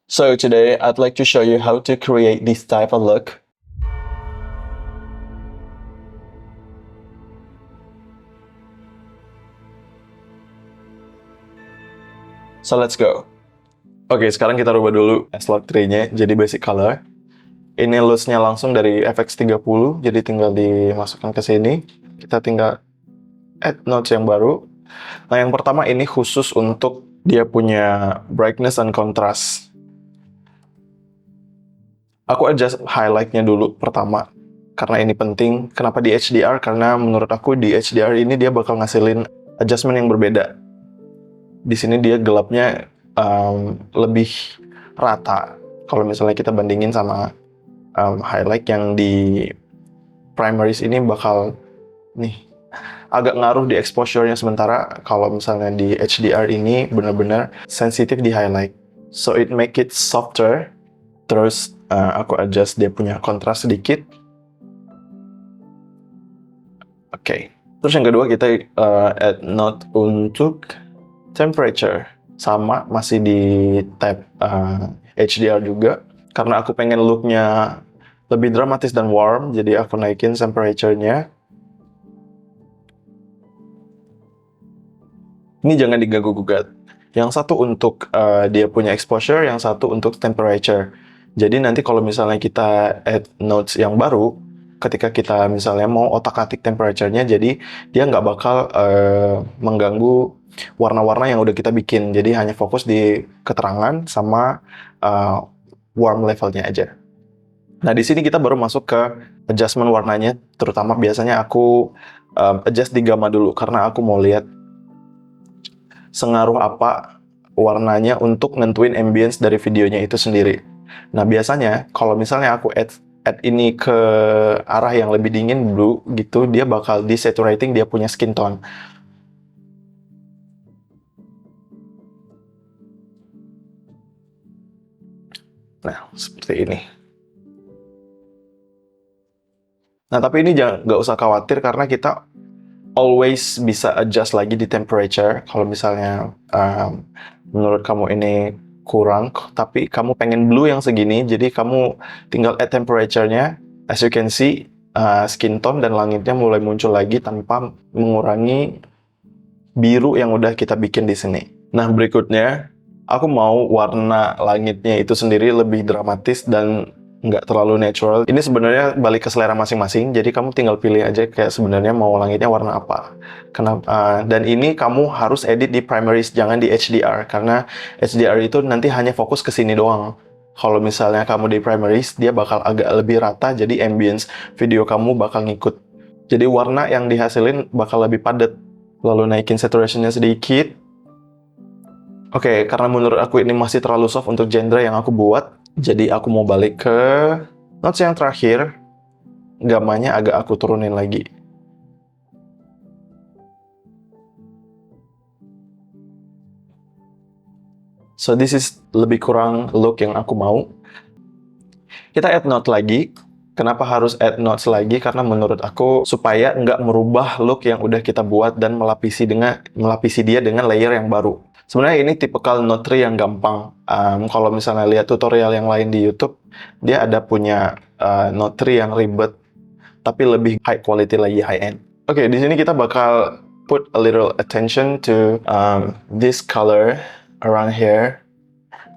So today I'd like to show you how to create this type of look. So let's go. Oke, sekarang kita rubah dulu slot tree-nya jadi basic color. Ini loose-nya langsung dari FX30, jadi tinggal dimasukkan ke sini. Kita tinggal add nodes yang baru. Nah, yang pertama ini khusus untuk dia punya brightness and contrast. Aku adjust highlight-nya dulu pertama, karena ini penting. Kenapa di HDR? Karena menurut aku di HDR ini dia bakal ngasilin adjustment yang berbeda. Di sini dia gelapnya lebih rata. Kalau misalnya kita bandingin sama highlight yang di primaries ini bakal nih agak ngaruh di exposure-nya, sementara kalau misalnya di HDR ini benar-benar sensitif di highlight. So it make it softer. Terus aku adjust dia punya kontras sedikit. Oke. Terus yang kedua kita add node untuk temperature. Sama, masih di tab HDR juga. Karena aku pengen look-nya lebih dramatis dan warm, jadi aku naikin temperature-nya. Ini jangan diganggu-gugat. Yang satu untuk dia punya exposure, yang satu untuk temperature. Jadi nanti kalau misalnya kita add nodes yang baru, ketika kita misalnya mau otak-atik temperature-nya, jadi dia nggak bakal mengganggu warna-warna yang udah kita bikin. Jadi hanya fokus di keterangan sama warm levelnya aja. Nah, di sini kita baru masuk ke adjustment warnanya. Terutama biasanya aku adjust di gamma dulu, karena aku mau lihat sengaruh apa warnanya untuk nentuin ambience dari videonya itu sendiri. Nah, biasanya kalau misalnya aku add ini ke arah yang lebih dingin, blue gitu, dia bakal desaturating dia punya skin tone. Nah, seperti ini. Nah, tapi ini nggak usah khawatir karena kita always bisa adjust lagi di temperature. Kalau misalnya menurut kamu ini kurang, tapi kamu pengen blue yang segini, jadi kamu tinggal add temperature-nya. As you can see, skin tone dan langitnya mulai muncul lagi tanpa mengurangi biru yang udah kita bikin di sini. Nah, berikutnya aku mau warna langitnya itu sendiri lebih dramatis dan nggak terlalu natural. Ini sebenarnya balik ke selera masing-masing, jadi kamu tinggal pilih aja kayak sebenarnya mau langitnya warna apa. Kenapa? Dan ini kamu harus edit di primaries, jangan di HDR, karena HDR itu nanti hanya fokus ke sini doang. Kalau misalnya kamu di primaries, dia bakal agak lebih rata, jadi ambience video kamu bakal ngikut. Jadi warna yang dihasilin bakal lebih padat. Lalu naikin saturation-nya sedikit. Oke, karena menurut aku ini masih terlalu soft untuk genre yang aku buat, jadi aku mau balik ke notes yang terakhir. Gamanya agak aku turunin lagi. So this is lebih kurang look yang aku mau. Kita add note lagi. Kenapa harus add notes lagi? Karena menurut aku supaya nggak merubah look yang udah kita buat dan melapisi dia dengan layer yang baru. Sebenarnya ini tipikal note tree yang gampang. Kalau misalnya lihat tutorial yang lain di YouTube, dia ada punya note tree yang ribet, tapi lebih high quality lagi, high end. Oke, di sini kita bakal put a little attention to this color around here.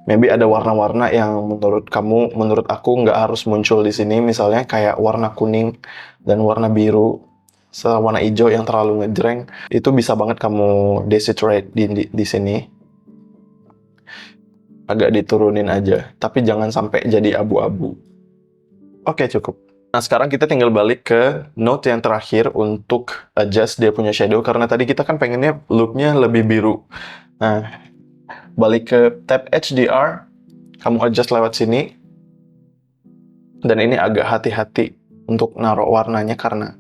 Maybe ada warna-warna yang menurut aku nggak harus muncul di sini. Misalnya kayak warna kuning dan warna biru, warna hijau yang terlalu ngejreng, itu bisa banget kamu desaturate di sini. Agak diturunin aja, tapi jangan sampai jadi abu-abu. Oke, cukup. Nah, sekarang kita tinggal balik ke note yang terakhir untuk adjust dia punya shadow, karena tadi kita kan pengennya looknya lebih biru. Nah, balik ke tab HDR, kamu adjust lewat sini. Dan ini agak hati-hati untuk naruh warnanya karena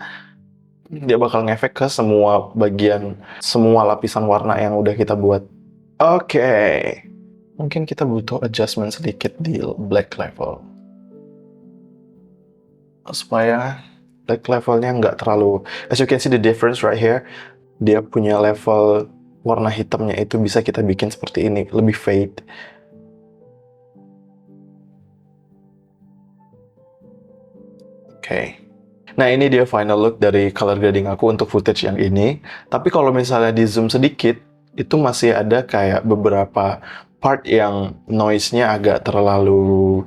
dia bakal ngefek ke semua bagian, semua lapisan warna yang udah kita buat. Oke. Mungkin kita butuh adjustment sedikit di black level. Supaya black levelnya nggak terlalu... As you can see the difference right here. Dia punya level warna hitamnya itu bisa kita bikin seperti ini, lebih fade. Oke. Nah, ini dia final look dari color grading aku untuk footage yang ini. Tapi kalau misalnya di zoom sedikit, itu masih ada kayak beberapa part yang noise-nya agak terlalu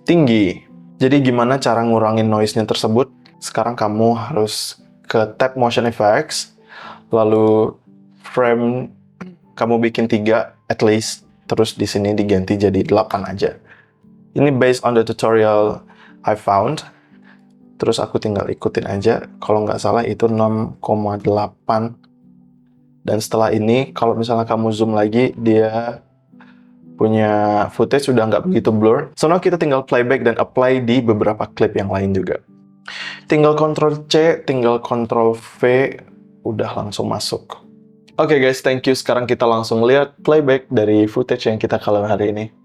tinggi. Jadi gimana cara ngurangin noise-nya tersebut? Sekarang kamu harus ke tab Motion Effects, lalu frame kamu bikin 3 at least, terus di sini diganti jadi 8 aja. Ini based on the tutorial I found. Terus aku tinggal ikutin aja, kalau nggak salah itu 6,8. Dan setelah ini, kalau misalnya kamu zoom lagi, dia punya footage sudah nggak begitu blur. So now kita tinggal playback dan apply di beberapa klip yang lain juga. Tinggal Ctrl C, tinggal Ctrl V, udah langsung masuk. Oke guys, thank you. Sekarang kita langsung lihat playback dari footage yang kita color hari ini.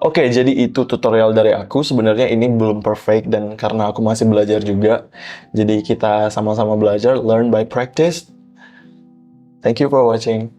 Oke, jadi itu tutorial dari aku. Sebenarnya ini belum perfect dan karena aku masih belajar juga. Jadi kita sama-sama belajar, learn by practice. Thank you for watching.